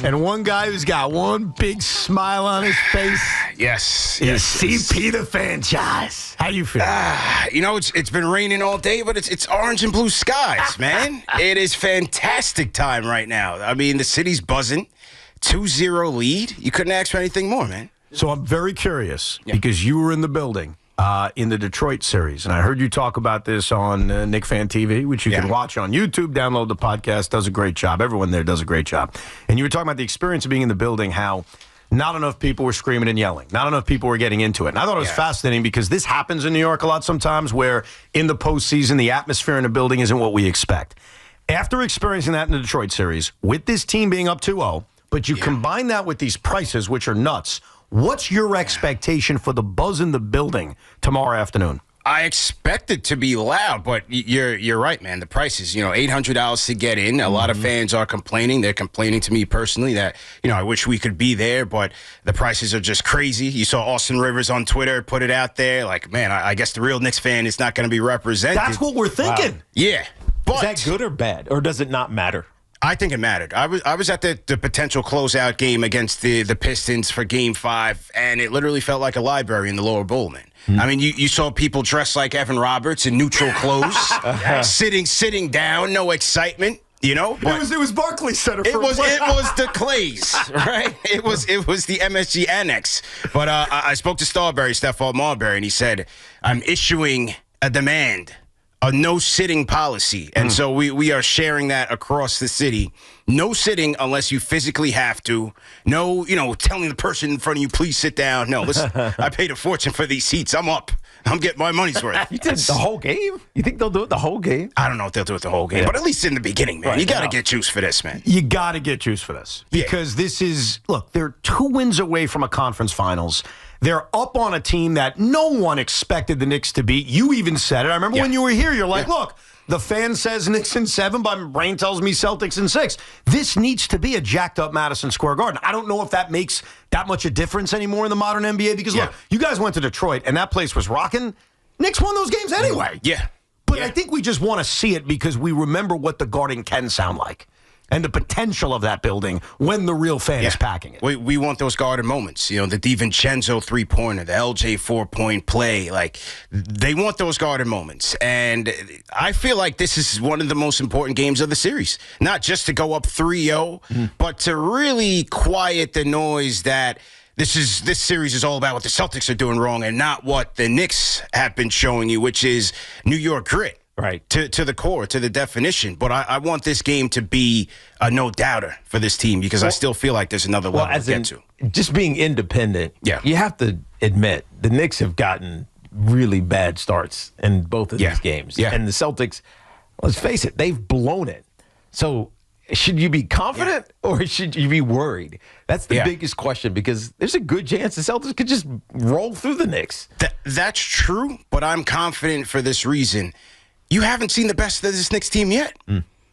And one guy who's got one big smile on his face. Yes. Is CP the Fanchise. How you feel? It's been raining all day, but it's orange and blue skies, man. It is fantastic time right now. I mean, the city's buzzing. 2-0 lead. You couldn't ask for anything more, man. So I'm very curious because you were in the building in the Detroit series, and I heard you talk about this on KnicksFanTV, which you can watch on YouTube, download the podcast, does a great job. Everyone there does a great job. And you were talking about the experience of being in the building, how not enough people were screaming and yelling. Not enough people were getting into it. And I thought it was fascinating because this happens in New York a lot sometimes where in the postseason, the atmosphere in the building isn't what we expect. After experiencing that in the Detroit series, with this team being up 2-0, but you combine that with these prices, which are nuts, what's your expectation for the buzz in the building tomorrow afternoon? I expect it to be loud, but you're right, man. The prices, $800 to get in. A lot of fans are complaining. They're complaining to me personally that, I wish we could be there, but the prices are just crazy. You saw Austin Rivers on Twitter put it out there. Like, man, I guess the real Knicks fan is not going to be represented. That's what we're thinking. Wow. Yeah. But is that good or bad, or does it not matter? I think it mattered. I was at the potential closeout game against the Pistons for Game 5, and it literally felt like a library in the lower bowl, man. I mean, you saw people dressed like Evan Roberts in neutral clothes, sitting down, no excitement. But it was Barclays Center. It was the Clays, right? It was the MSG Annex. But I spoke to Stephon Marbury, and he said, "I'm issuing a demand." A no-sitting policy. And so we are sharing that across the city. No sitting unless you physically have to. No, telling the person in front of you, please sit down. No, listen, I paid a fortune for these seats. I'm up. I'm getting my money's worth. You did the whole game? You think they'll do it the whole game? I don't know if they'll do it the whole game, but at least in the beginning, man. Right, you got to get juice for this, man. You got to get juice for this. Because this is, look, they're 2 wins away from a conference finals. They're up on a team that no one expected the Knicks to beat. You even said it. I remember when you were here, you're like, look, the fan says Knicks in 7, but my brain tells me Celtics in 6. This needs to be a jacked-up Madison Square Garden. I don't know if that makes that much a difference anymore in the modern NBA because, look, you guys went to Detroit, and that place was rocking. Knicks won those games anyway. Yeah. But I think we just want to see it because we remember what the Garden can sound like. And the potential of that building when the real fan is packing it. We want those Garden moments. The DiVincenzo three-pointer, the LJ 4-point play. Like, they want those Garden moments. And I feel like this is one of the most important games of the series. Not just to go up 3-0, but to really quiet the noise that this series is all about what the Celtics are doing wrong and not what the Knicks have been showing you, which is New York grit. Right. To the core, to the definition. But I want this game to be a no-doubter for this team because I still feel like there's another level to get to. Just being independent, you have to admit the Knicks have gotten really bad starts in both of these games. Yeah. And the Celtics, let's face it, they've blown it. So should you be confident or should you be worried? That's the biggest question because there's a good chance the Celtics could just roll through the Knicks. That's true, but I'm confident for this reason. You haven't seen the best of this Knicks team yet.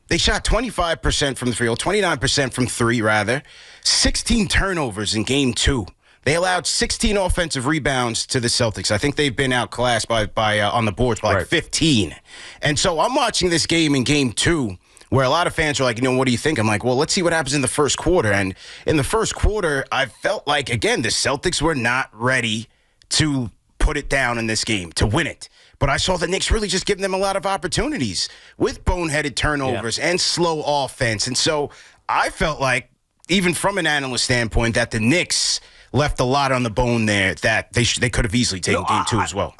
They shot 25% from the field, 29% from 3, rather. 16 turnovers in Game 2. They allowed 16 offensive rebounds to the Celtics. I think they've been outclassed by on the boards by like 15. And so I'm watching this game in Game 2 where a lot of fans are like, what do you think? I'm like, well, let's see what happens in the first quarter. And in the first quarter, I felt like, again, the Celtics were not ready to put it down in this game, to win it. But I saw the Knicks really just giving them a lot of opportunities with boneheaded turnovers and slow offense. And so I felt like, even from an analyst standpoint, that the Knicks left a lot on the bone there that they could have easily taken Game 2 as well.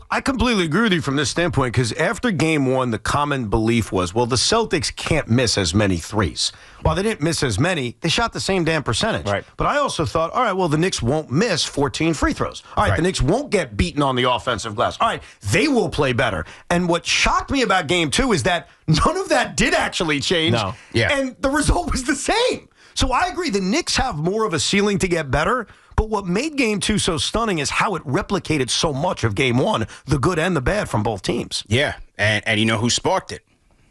I completely agree with you from this standpoint because after Game 1, the common belief was, well, the Celtics can't miss as many threes. While they didn't miss as many, they shot the same damn percentage. Right. But I also thought, all right, well, the Knicks won't miss 14 free throws. All right, the Knicks won't get beaten on the offensive glass. All right, they will play better. And what shocked me about Game 2 is that none of that did actually change. No. And the result was the same. So I agree, the Knicks have more of a ceiling to get better, but what made Game 2 so stunning is how it replicated so much of Game 1, the good and the bad from both teams. Yeah, and you know who sparked it?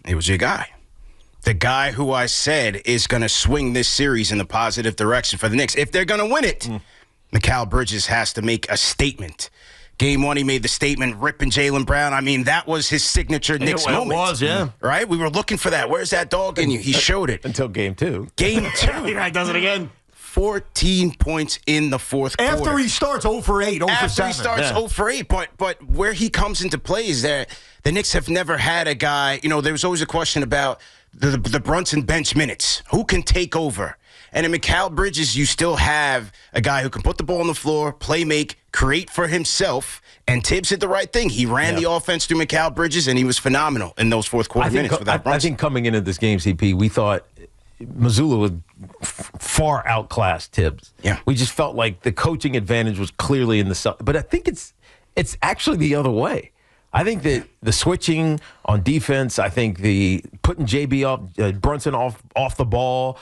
It was your guy. The guy who I said is going to swing this series in the positive direction for the Knicks. If they're going to win it, Mikal Bridges has to make a statement. Game 1, he made the statement, ripping Jalen Brown. I mean, that was his signature Knicks moment. It was, yeah. Right? We were looking for that. Where's that dog in you? He showed it. Until Game 2. Game 2. He does it again. 14 points in the fourth quarter. After he starts 0 for 8, 0 for 7. After he starts 0 for 8. But where he comes into play is that the Knicks have never had a guy, there was always a question about the Brunson bench minutes. Who can take over? And in Mikal Bridges, you still have a guy who can put the ball on the floor, play make, create for himself. And Tibbs did the right thing. He ran the offense through Mikal Bridges, and he was phenomenal in those fourth quarter minutes without Brunson. I think coming into this game, CP, we thought Missoula would far outclass Tibbs. Yeah. We just felt like the coaching advantage was clearly in the Celtics. But I think it's actually the other way. I think that the switching on defense, I think the putting Brunson off the ball,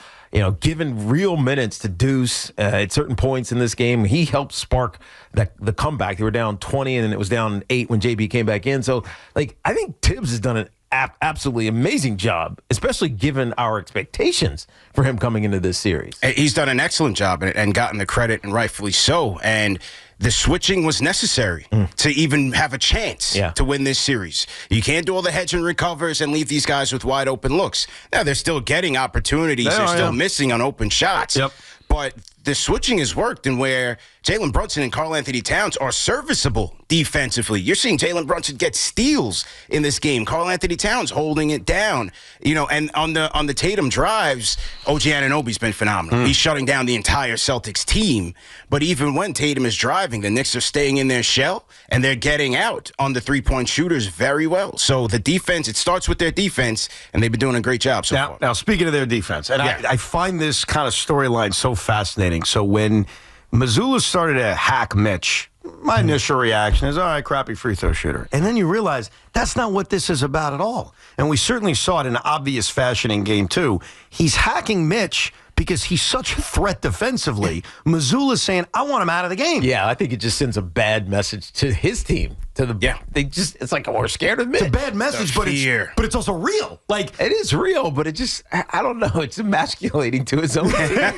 giving real minutes to Deuce at certain points in this game, he helped spark the comeback. They were down 20 and it was down 8 when JB came back in. So, I think Tibbs has done an absolutely amazing job, especially given our expectations for him coming into this series. He's done an excellent job and gotten the credit, and rightfully so. And the switching was necessary to even have a chance to win this series. You can't do all the hedge and recovers and leave these guys with wide open looks. Now, they're still getting opportunities. They're still missing on open shots. Yep. But the switching has worked, and where Jalen Brunson and Karl-Anthony Towns are serviceable defensively. You're seeing Jalen Brunson get steals in this game. Karl-Anthony Towns holding it down. And on the Tatum drives, OG Anunoby's been phenomenal. He's shutting down the entire Celtics team. But even when Tatum is driving, the Knicks are staying in their shell, and they're getting out on the three-point shooters very well. So the defense, it starts with their defense, and they've been doing a great job so far. Now, speaking of their defense, and I find this kind of storyline so fascinating. So when Missoula started to hack Mitch, my initial reaction is, all right, crappy free throw shooter. And then you realize that's not what this is about at all. And we certainly saw it in obvious fashion in Game 2. He's hacking Mitch because he's such a threat defensively. Missoula's saying, I want him out of the game. Yeah, I think it just sends a bad message to his team. It's like, we're scared of Mitch. It's a bad message, but it's also real. It is real, but it just, I don't know, it's emasculating to his own team.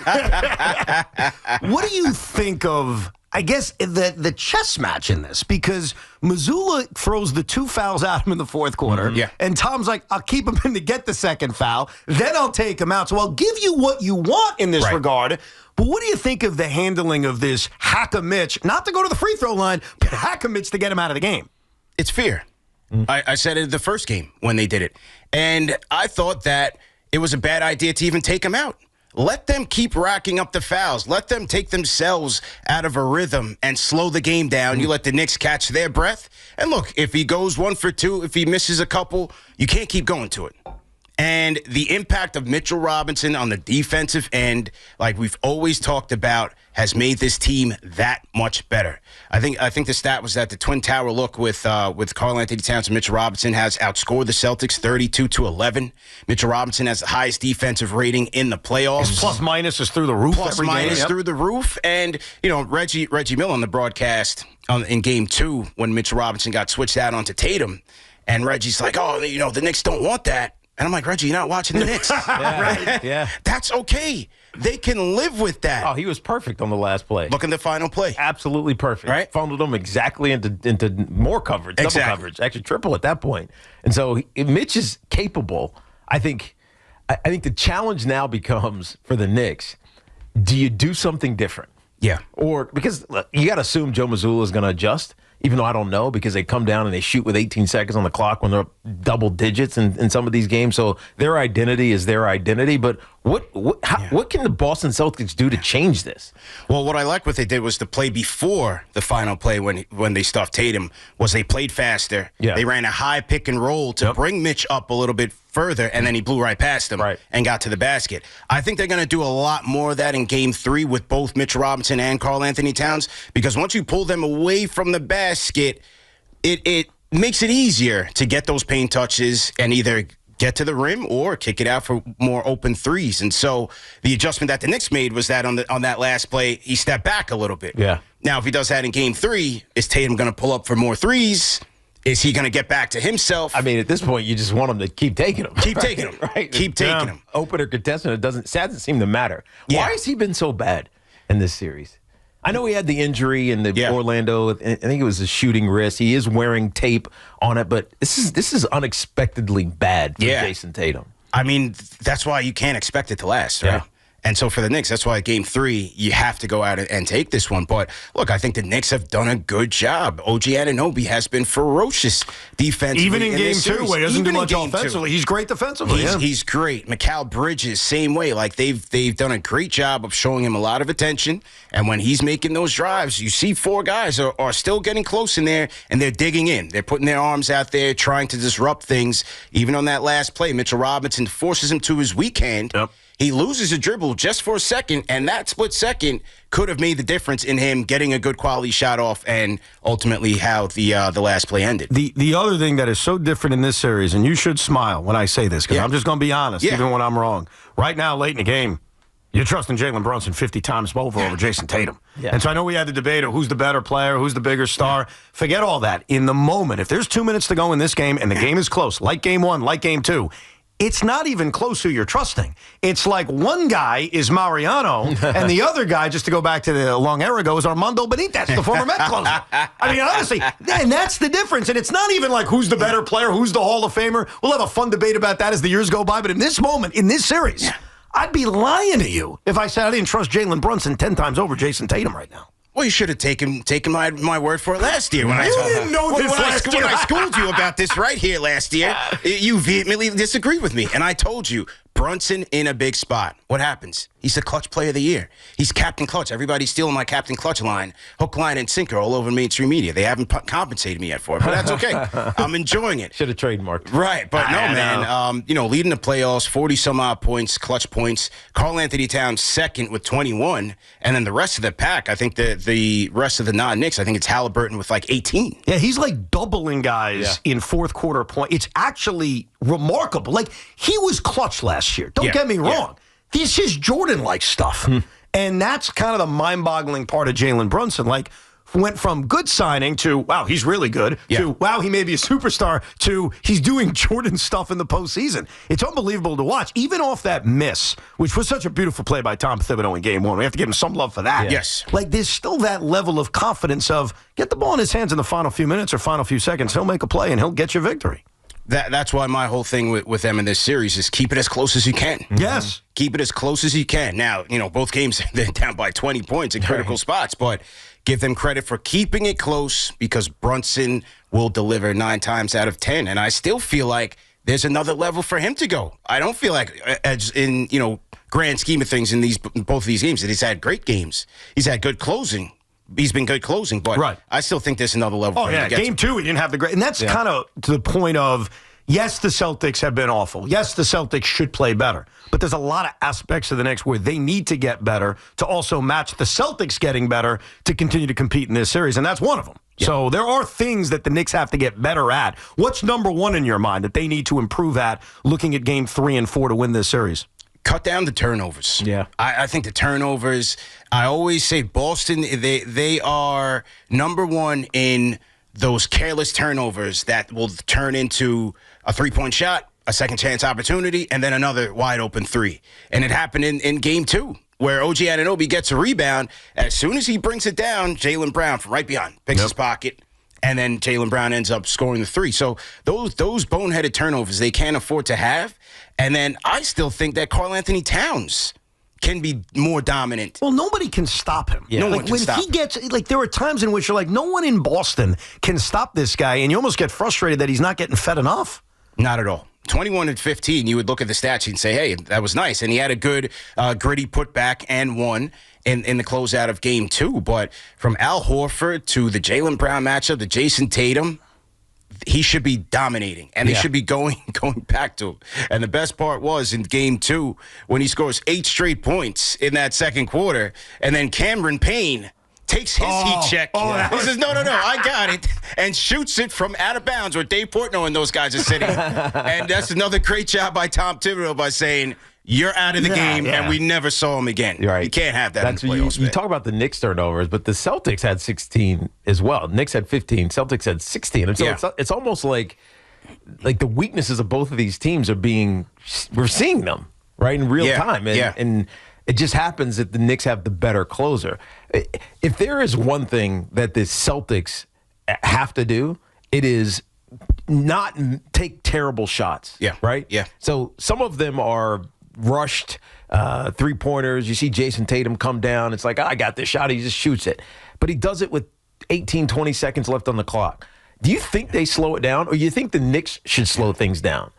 What do you think of, I guess, the chess match in this? Because Missoula throws the 2 fouls at him in the fourth quarter, and Tom's like, I'll keep him in to get the second foul, then I'll take him out. So I'll give you what you want in this regard. But what do you think of the handling of this Hack-a-Mitch, not to go to the free throw line, but Hack-a-Mitch to get him out of the game? It's fear. I said it the first game when they did it. And I thought that it was a bad idea to even take him out. Let them keep racking up the fouls. Let them take themselves out of a rhythm and slow the game down. You let the Knicks catch their breath. And look, if he goes 1 for 2, if he misses a couple, you can't keep going to it. And the impact of Mitchell Robinson on the defensive end, like we've always talked about, has made this team that much better. I think the stat was that the Twin Tower look with Karl-Anthony Towns and Mitchell Robinson has outscored the Celtics 32-11. Mitchell Robinson has the highest defensive rating in the playoffs. His plus minus is through the roof. Plus minus through the roof. And Reggie Miller on the broadcast in Game 2 when Mitchell Robinson got switched out onto Tatum, and Reggie's like, the Knicks don't want that. And I'm like, Reggie, you're not watching the Knicks. Right? Yeah. That's okay. They can live with that. Oh, he was perfect on the last play. Look in the final play. Absolutely perfect. Right? Funneled him exactly into more coverage, double coverage, actually triple at that point. And so Mitch is capable. I think the challenge now becomes for the Knicks, do you do something different? Yeah. Or because you got to assume Joe Missoula is going to adjust. Even though I don't know, because they come down and they shoot with 18 seconds on the clock when they're up double digits in some of these games. So their identity is their identity. But what can the Boston Celtics do to change this? Well, what I like what they did was the play before the final play when they stuffed Tatum was they played faster. Yeah. They ran a high pick and roll to bring Mitch up a little bit further, and then he blew right past him and got to the basket. I think they're going to do a lot more of that in Game 3 with both Mitch Robinson and Karl-Anthony Towns, because once you pull them away from the basket, it makes it easier to get those paint touches and either get to the rim or kick it out for more open threes. And so the adjustment that the Knicks made was that on that last play, he stepped back a little bit. Yeah. Now, if he does that in Game 3, is Tatum going to pull up for more threes? Is he going to get back to himself? I mean, at this point, you just want him to keep taking them. Keep taking them. Right? Keep taking them. Open or contestant, it doesn't seem to matter. Yeah. Why has he been so bad in this series? I know he had the injury in the Orlando. I think it was a shooting wrist. He is wearing tape on it, but this is unexpectedly bad for Jayson Tatum. I mean, that's why you can't expect it to last, right? Yeah. And so for the Knicks, that's why Game 3, you have to go out and take this one. But, look, I think the Knicks have done a good job. OG Anunoby has been ferocious defensively. Even in Game 2, where he doesn't do much Two. offensively. He's great defensively. He's great. Mikal Bridges, same way. Like, they've done a great job of showing him a lot of attention. And when he's making those drives, you see 4 guys are still getting close in there, and they're digging in. They're putting their arms out there, trying to disrupt things. Even on that last play, Mitchell Robinson forces him to his weak hand. Yep. He loses a dribble just for a second, and that split second could have made the difference in him getting a good quality shot off and ultimately how the last play ended. The other thing that is so different in this series, and you should smile when I say this, because I'm just going to be honest, even when I'm wrong. Right now, late in the game, you're trusting Jalen Brunson 50 times over Jayson Tatum. Yeah. And so I know we had the debate of who's the better player, who's the bigger star. Forget all that. In the moment, if there's 2 minutes to go in this game and the game is close, like Game 1, like Game 2, it's not even close who you're trusting. It's like one guy is Mariano, and the other guy, just to go back to the long era ago, is Armando Benitez, the former Met closer. I mean, honestly, and that's the difference. And it's not even like who's the better player, who's the Hall of Famer. We'll have a fun debate about that as the years go by. But in this moment, in this series, I'd be lying to you if I said I didn't trust Jalen Brunson 10 times over Jayson Tatum right now. Well, you should have taken my word for it last year. When you didn't know this last year. When I schooled you about this right here last year, you vehemently disagreed with me. And I told you, Brunson in a big spot. What happens? He's the clutch player of the year. He's Captain Clutch. Everybody's stealing my Captain Clutch line, hook, line, and sinker all over mainstream media. They haven't compensated me yet for it, but that's okay. I'm enjoying it. Should have trademarked. Right, but no, man. Leading the playoffs, 40-some-odd points, clutch points. Karl Anthony Towns second with 21, and then the rest of the pack, I think the rest of the non-Knicks, I think it's Halliburton with like 18. Yeah, he's like doubling guys in fourth quarter point. It's actually remarkable. Like, he was clutch last year. Don't get me wrong. This is Jordan-like stuff. And that's kind of the mind-boggling part of Jalen Brunson. Like, went from good signing to, wow, he's really good, to, wow, he may be a superstar, to he's doing Jordan stuff in the postseason. It's unbelievable to watch. Even off that miss, which was such a beautiful play by Tom Thibodeau in Game 1. We have to give him some love for that. Yes. Like, there's still that level of confidence of, get the ball in his hands in the final few minutes or final few seconds. He'll make a play, and he'll get you victory. That's why my whole thing with them in this series is keep it as close as you can. Yes. Keep it as close as you can. Now, both games, they're down by 20 points in critical spots, but give them credit for keeping it close because Brunson will deliver 9 times out of 10. And I still feel like there's another level for him to go. I don't feel like, as in, grand scheme of things in both of these games, that he's had great games. He's had good closing. He's been good closing, but I still think there's another level. Oh, yeah. Game 2, he didn't have the great. And that's kind of to the point of, yes, the Celtics have been awful. Yes, the Celtics should play better. But there's a lot of aspects of the Knicks where they need to get better to also match the Celtics getting better to continue to compete in this series. And that's one of them. Yeah. So there are things that the Knicks have to get better at. What's number one in your mind that they need to improve at looking at Game 3 and 4 to win this series? Cut down the turnovers. Yeah. I think the turnovers, I always say Boston, they are number one in those careless turnovers that will turn into a three-point shot, a second chance opportunity, and then another wide open 3. And it happened in Game 2 where OG Anunoby gets a rebound. As soon as he brings it down, Jaylen Brown from right behind picks his pocket, and then Jaylen Brown ends up scoring the 3. So those boneheaded turnovers they can't afford to have. And then I still think that Karl Anthony Towns can be more dominant. Well, nobody can stop him. Yeah. No one can stop him. There are times in which you're like, no one in Boston can stop this guy, and you almost get frustrated that he's not getting fed enough. Not at all. 21 and 15, you would look at the stats and say, hey, that was nice. And he had a good, gritty putback and one in the closeout of Game 2. But from Al Horford to the Jaylen Brown matchup to Jayson Tatum, he should be dominating, and they should be going back to him. And the best part was in Game 2 when he scores 8 straight points in that second quarter, and then Cameron Payne takes his heat check. He says, no, I got it, and shoots it from out of bounds where Dave Portnoy and those guys are sitting. And that's another great job by Tom Thibodeau by saying, you're out of the game, and we never saw him again. Right. You can't have that in the playoffs. You talk about the Knicks turnovers, but the Celtics had 16 as well. Knicks had 15. Celtics had 16. And so it's almost like the weaknesses of both of these teams we're seeing them, right, in real time. And It just happens that the Knicks have the better closer. If there is one thing that the Celtics have to do, it is not take terrible shots. Yeah. Right? Yeah. So some of them are rushed three-pointers. You see Jayson Tatum come down. It's like, I got this shot. He just shoots it. But he does it with 18, 20 seconds left on the clock. Do you think they slow it down, or do you think the Knicks should slow things down?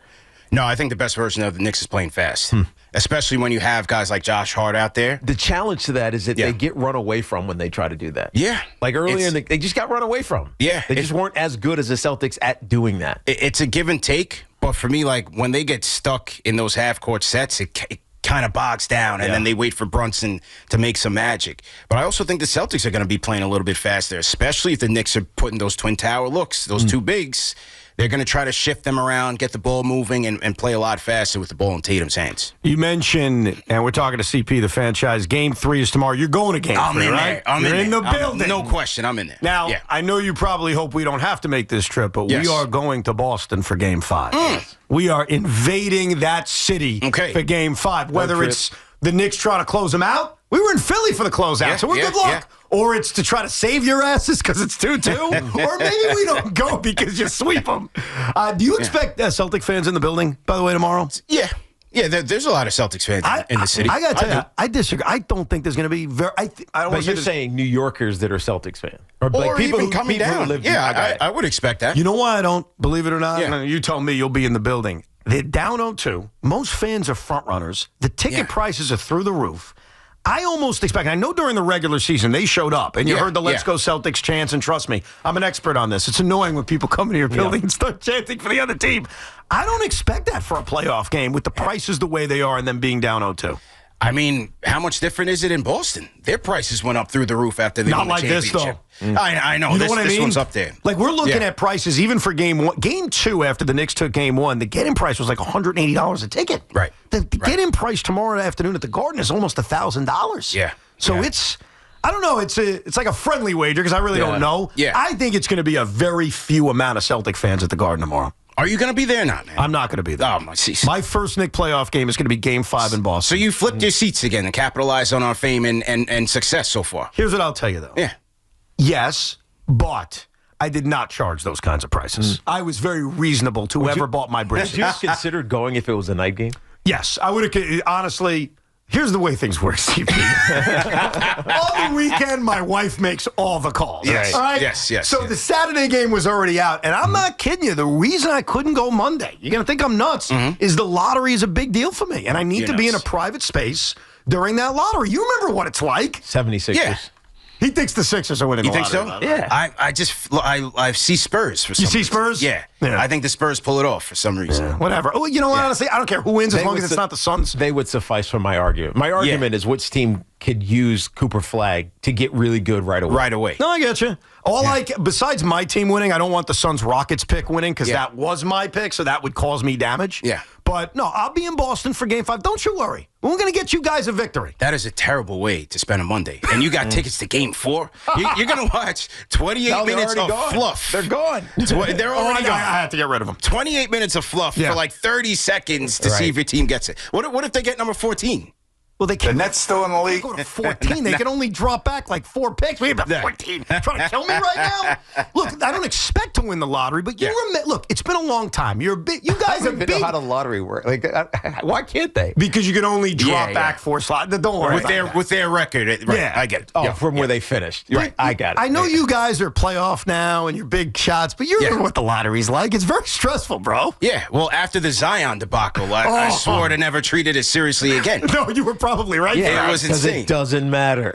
No, I think the best version of the Knicks is playing fast, especially when you have guys like Josh Hart out there. The challenge to that is that they get run away from when they try to do that. Yeah. Like earlier, they just got run away from. Yeah. They just weren't as good as the Celtics at doing that. It's a give and take, but for me, like when they get stuck in those half-court sets, it kind of bogs down, and then they wait for Brunson to make some magic. But I also think the Celtics are going to be playing a little bit faster, especially if the Knicks are putting those twin tower looks, those two bigs. They're going to try to shift them around, get the ball moving, and play a lot faster with the ball in Tatum's hands. You mentioned, and we're talking to CP, the Fanchise, Game 3 is tomorrow. You're going to Game 3, right? I'm in the building. No question, I'm in there. Now, I know you probably hope we don't have to make this trip, but we are going to Boston for Game 5. We are invading that city for Game 5, whether it's the Knicks trying to close them out. We were in Philly for the closeout, so we're good luck. Yeah. Or it's to try to save your asses because it's 2-2. Or maybe we don't go because you sweep them. Do you expect Celtic fans in the building, by the way, tomorrow? Yeah. Yeah, there's a lot of Celtics fans in the city. I got to tell you, I disagree. I don't think there's going to be very. I don't. But you're saying New Yorkers that are Celtics fans, or like people even coming down. I would expect that. You know why I don't believe it or not? Yeah. You tell me. You'll be in the building. They're down 0-2. Most fans are front runners. The ticket prices are through the roof. I almost expect, I know during the regular season they showed up, and you heard the Let's Go Celtics chants, and trust me, I'm an expert on this. It's annoying when people come into your building and start chanting for the other team. I don't expect that for a playoff game with the prices the way they are and them being down 0-2. I mean, how much different is it in Boston? Their prices went up through the roof after they won the championship. Not like this, though. I know. You know what I mean? This one's up there. Like, we're looking at prices even for Game 1. Game 2, after the Knicks took Game 1, the get-in price was like $180 a ticket. Right. The get-in price tomorrow afternoon at the Garden is almost $1,000. Yeah. So it's... I don't know. It's like a friendly wager because I really don't know. Yeah. I think it's going to be a very few amount of Celtic fans at the Garden tomorrow. Are you going to be there or not, man? I'm not going to be there. Oh, my first Knick playoff game is going to be Game 5 in Boston. So you flipped your seats again and capitalized on our fame and success so far. Here's what I'll tell you, though. Yeah. Yes, but I did not charge those kinds of prices. I was very reasonable to whoever bought my bridges. Would you have considered going if it was a night game? Yes, I would have. Honestly, here's the way things work, CP. On the weekend, my wife makes all the calls. Yes, all right? yes. So the Saturday game was already out, and I'm not kidding you. The reason I couldn't go Monday, you're going to think I'm nuts, is the lottery is a big deal for me, and I need to be in a private space during that lottery. You remember what it's like? 76ers. Yeah. He thinks the Sixers are winning the lottery. You think so? Yeah. I see Spurs for some reason. You see Spurs? Yeah. I think the Spurs pull it off for some reason. Yeah, whatever. Oh, you know what? Honestly, I don't care who wins as long as it's not the Suns. They would suffice for my argument. My argument is which team could use Cooper Flag to get really good right away. Right away. No, I get you. Besides my team winning, I don't want the Suns Rockets pick winning because that was my pick, so that would cause me damage. Yeah. But no, I'll be in Boston for Game 5. Don't you worry. We're going to get you guys a victory. That is a terrible way to spend a Monday. And you got tickets to Game 4. You're going to watch 28 minutes of fluff. They're gone. They're already gone. I had to get rid of them. 28 minutes of fluff for like 30 seconds to see if your team gets it. What if they get number 14? Well, they can't. The Nets still in the league. Go to 14. They can only drop back like 4 picks. We have 14. Trying to kill me right now? Look, I don't expect to win the lottery, but look, it's been a long time. You guys are big. Know how the lottery works. Like, why can't they? Because you can only drop back 4 slots. Don't worry with their record. I get it. From where they finished. Right. I got it. I know you guys are playoff now and you're big shots, but you remember what the lottery's like. It's very stressful, bro. Yeah. Well, after the Zion debacle, I swore to never treat it as seriously again. No, you were probably right. Yeah, it was insane. Because it doesn't matter.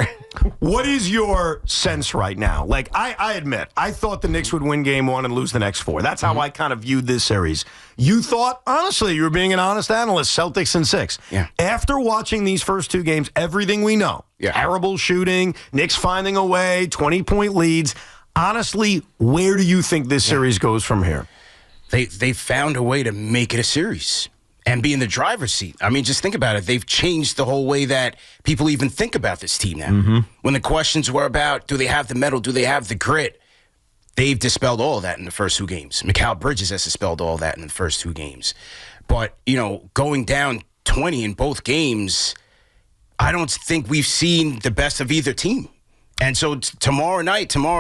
What is your sense right now? Like, I admit, I thought the Knicks would win Game 1 and lose the next 4. That's how I kind of viewed this series. You thought, honestly, you were being an honest analyst, Celtics in 6. Yeah. After watching these first 2 games, everything we know, terrible shooting, Knicks finding a way, 20-point leads. Honestly, where do you think this series goes from here? They found a way to make it a series and be in the driver's seat. I mean, just think about it. They've changed the whole way that people even think about this team now. When the questions were about, do they have the mettle, do they have the grit, they've dispelled all of that in the first 2 games. Mikal Bridges has dispelled all that in the first 2 games. But, going down 20 in both games, I don't think we've seen the best of either team. And so tomorrow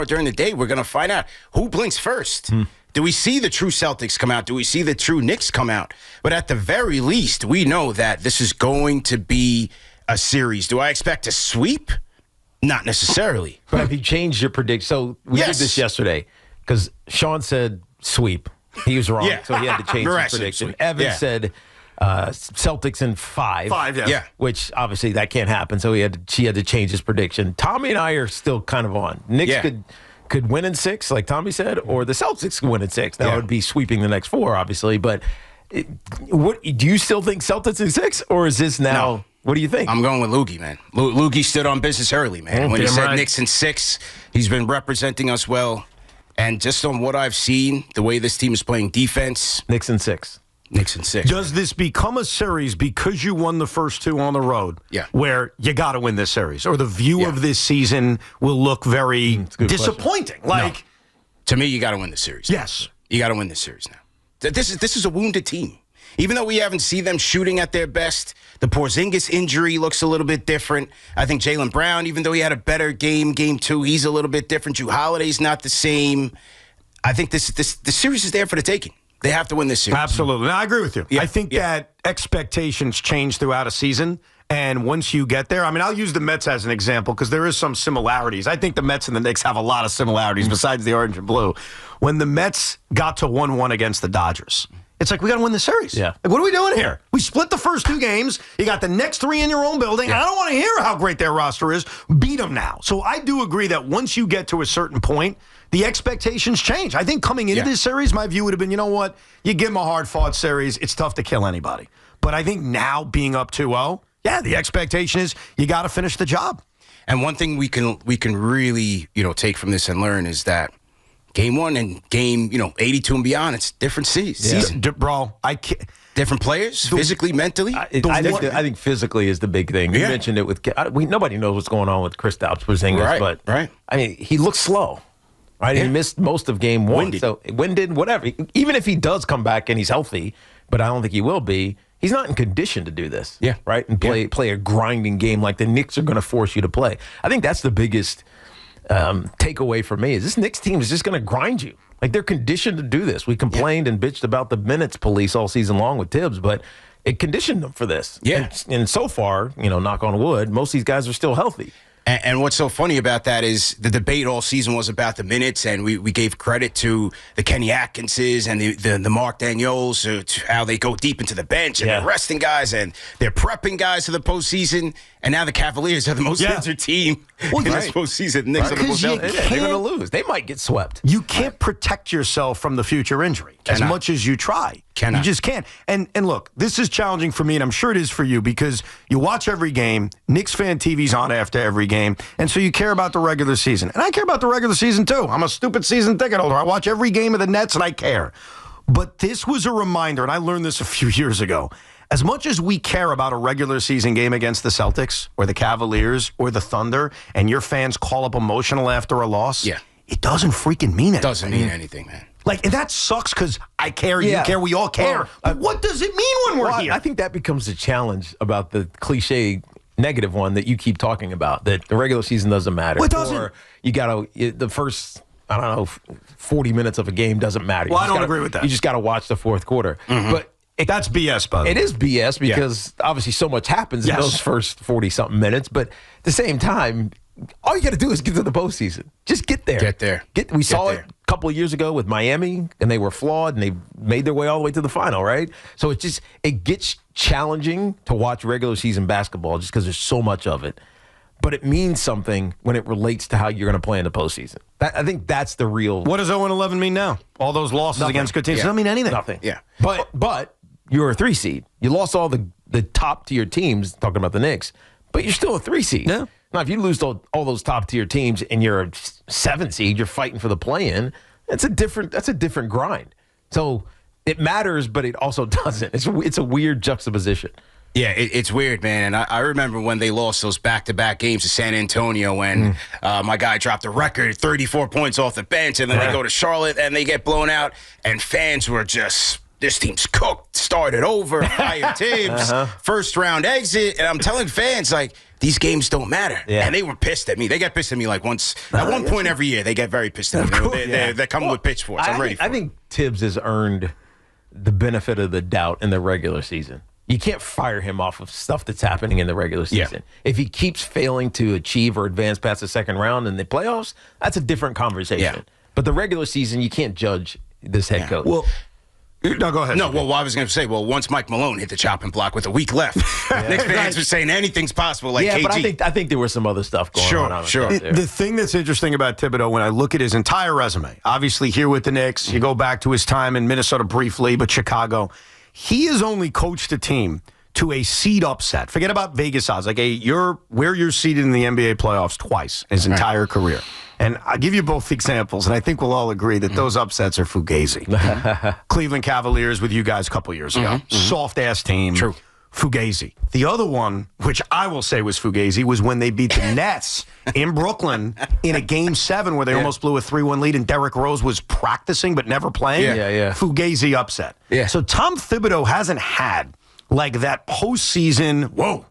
during the day, we're going to find out who blinks first. Do we see the true Celtics come out? Do we see the true Knicks come out? But at the very least, we know that this is going to be a series. Do I expect a sweep? Not necessarily. But have you changed your prediction? So we did this yesterday because Sean said sweep. He was wrong, so he had to change his prediction. Evan said Celtics in 5. 5, yeah. Which obviously that can't happen, so she had to change his prediction. Tommy and I are still kind of on. Knicks could win in 6, like Tommy said, or the Celtics could win in 6. That would be sweeping the next 4, obviously. But what do you still think Celtics in 6, or is this now? No. What do you think? I'm going with Loogie, man. Loogie stood on business early, man. When he said Knicks in 6, he's been representing us well. And just on what I've seen, the way this team is playing defense. Knicks in 6. Knicks in 6. Does this become a series because you won the first 2 on the road? Yeah. Where you got to win this series? Or the view of this season will look very disappointing? No. To me, you got to win this series. Yes. You got to win this series now. This is a wounded team. Even though we haven't seen them shooting at their best, the Porzingis injury looks a little bit different. I think Jalen Brown, even though he had a better game 2, he's a little bit different. Drew Holiday's not the same. I think the series is there for the taking. They have to win this series. Absolutely. No, I agree with you. Yeah. I think that expectations change throughout a season. And once you get there, I mean, I'll use the Mets as an example because there is some similarities. I think the Mets and the Knicks have a lot of similarities besides the orange and blue. When the Mets got to 1-1 against the Dodgers, it's like, we got to win the series. Yeah. Like, what are we doing here? We split the first 2 games. You got the next 3 in your own building. I don't want to hear how great their roster is. Beat them now. So I do agree that once you get to a certain point, the expectations change. I think coming into this series, my view would have been, you know what? You give them a hard-fought series. It's tough to kill anybody. But I think now being up 2-0, the expectation is you got to finish the job. And one thing we can really, take from this and learn is that Game 1 and game, 82 and beyond, it's different season. Bro, I can't. Different players, physically, mentally. I think physically is the big thing. You mentioned it with nobody knows what's going on with Kristaps Porzingis, but I mean, he looks slow. Right, he missed most of Game 1. Winded, whatever. Even if he does come back and he's healthy, but I don't think he will be. He's not in condition to do this. Yeah, right, and play a grinding game like the Knicks are going to force you to play. I think that's the biggest takeaway for me is this Knicks team is just going to grind you. Like, they're conditioned to do this. We complained and bitched about the minutes police all season long with Tibbs, but it conditioned them for this. Yeah. And so far, knock on wood, most of these guys are still healthy. And what's so funny about that is the debate all season was about the minutes, and we gave credit to the Kenny Atkinses and the Mark Daniels, to how they go deep into the bench, and they're resting guys, and they're prepping guys for the postseason. And now the Cavaliers are the most injured team in this postseason. The Knicks are the most healthy. They're going to lose. They might get swept. You can't protect yourself from the future injury as much as you try. You just can't. And look, this is challenging for me, and I'm sure it is for you, because you watch every game. KnicksFanTV's on after every game, and so you care about the regular season. And I care about the regular season, too. I'm a stupid season ticket holder. I watch every game of the Nets, and I care. But this was a reminder, and I learned this a few years ago. As much as we care about a regular season game against the Celtics or the Cavaliers or the Thunder, and your fans call up emotional after a loss, it doesn't freaking mean anything. It doesn't mean anything, man. Like, and that sucks because I care, you care, we all care. But what does it mean when we're here? I think that becomes a challenge about the cliche negative one that you keep talking about, that the regular season doesn't matter. Well, it doesn't. Or you got to, the first, 40 minutes of a game doesn't matter. Well, I don't agree with that. You just got to watch the fourth quarter. Mm-hmm. But that's BS, by the way. It is BS because obviously so much happens in those first 40-something minutes. But at the same time, all you got to do is get to the postseason. Just get there. Get there. We saw it a couple of years ago with Miami, and they were flawed, and they made their way all the way to the final, right? So it gets challenging to watch regular season basketball just because there's so much of it. But it means something when it relates to how you're going to play in the postseason. I think that's the real. What does 0-11 mean now? All those losses against good teams doesn't mean anything. Nothing. Yeah. But you're a 3 seed. You lost all the top tier teams, talking about the Knicks, but you're still a 3 seed. Yeah. Now, if you lose all those top tier teams and you're a 7 seed, you're fighting for the play-in. That's a different grind. So it matters, but it also doesn't. It's a weird juxtaposition. Yeah, it's weird, man. And I remember when they lost those back-to-back games to San Antonio when my guy dropped a record 34 points off the bench, and then they go to Charlotte and they get blown out, and fans were just this team's cooked, started over, fire Tibbs, first-round exit. And I'm telling fans, like, these games don't matter. Yeah. And they were pissed at me. They get pissed at me like once. At one point every year, they get very pissed at me. They're coming with pitchforks. I'm ready for it. I think Tibbs has earned the benefit of the doubt in the regular season. You can't fire him off of stuff that's happening in the regular season. Yeah. If he keeps failing to achieve or advance past the second round in the playoffs, that's a different conversation. Yeah. But the regular season, you can't judge this head coach. Well, no, go ahead. No, well, I was going to say, once Mike Malone hit the chopping block with a week left, Knicks fans were saying anything's possible, like KG. But I think there was some other stuff going on. Sure. The thing that's interesting about Thibodeau, when I look at his entire resume, obviously here with the Knicks, you go back to his time in Minnesota briefly, but Chicago, he has only coached a team to a seed upset. Forget about Vegas odds. Like, where you're seeded in the NBA playoffs twice his entire career. And I'll give you both examples, and I think we'll all agree that those upsets are fugazi. Cleveland Cavaliers with you guys a couple years ago. Soft-ass team. True. Fugazi. The other one, which I will say was fugazi, was when they beat the Nets in Brooklyn in a Game 7 where they almost blew a 3-1 lead and Derrick Rose was practicing but never playing. Yeah. Fugazi upset. Yeah. So Tom Thibodeau hasn't had like that postseason, whoa,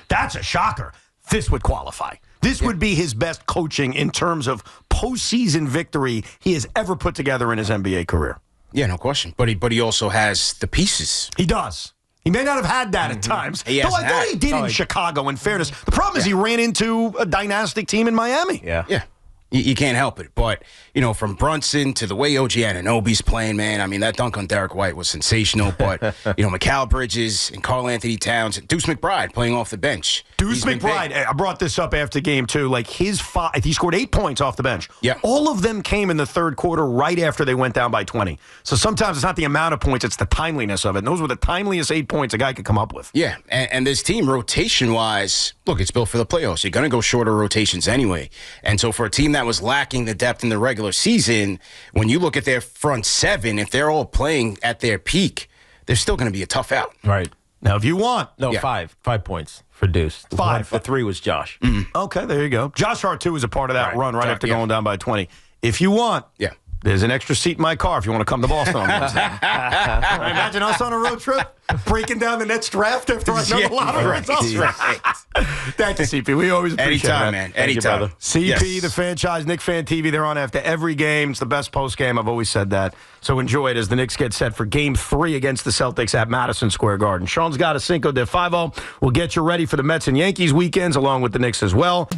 that's a shocker. This would qualify. This would be his best coaching in terms of postseason victory he has ever put together in his NBA career. Yeah, no question. But he also has the pieces. He does. He may not have had that at times. Though I thought he did in Chicago, in fairness. The problem is he ran into a dynastic team in Miami. Yeah. You can't help it. But, from Brunson to the way OG Anunoby's playing, man, I mean, that dunk on Derek White was sensational. But, Mikal Bridges and Karl Anthony Towns, Deuce McBride playing off the bench. Deuce McBride, I brought this up after game 2. Like, he scored 8 points off the bench. Yeah. All of them came in the third quarter right after they went down by 20. So sometimes it's not the amount of points, it's the timeliness of it. And those were the timeliest 8 points a guy could come up with. Yeah, and this team, rotation-wise, look, it's built for the playoffs. You're going to go shorter rotations anyway. And so for a team that was lacking the depth in the regular season, when you look at their front 7, if they're all playing at their peak, they're still going to be a tough out. Right. Now, if you want... No, 5 points for Deuce. 5. The 3 was Josh. Okay, there you go. Josh Hart, too, was a part of that run right after going down by 20. If you want... Yeah. There's an extra seat in my car if you want to come to Boston on Wednesday. Imagine us on a road trip, breaking down the Nets draft after I know the lottery results. Right. Thank you, CP. We always appreciate it, man. Anytime. CP, the Fanchise, KnicksFanTV, they're on after every game. It's the best post game. I've always said that. So enjoy it as the Knicks get set for Game 3 against the Celtics at Madison Square Garden. Sean's got a Cinco de 5-0. We'll get you ready for the Mets and Yankees weekends along with the Knicks as well.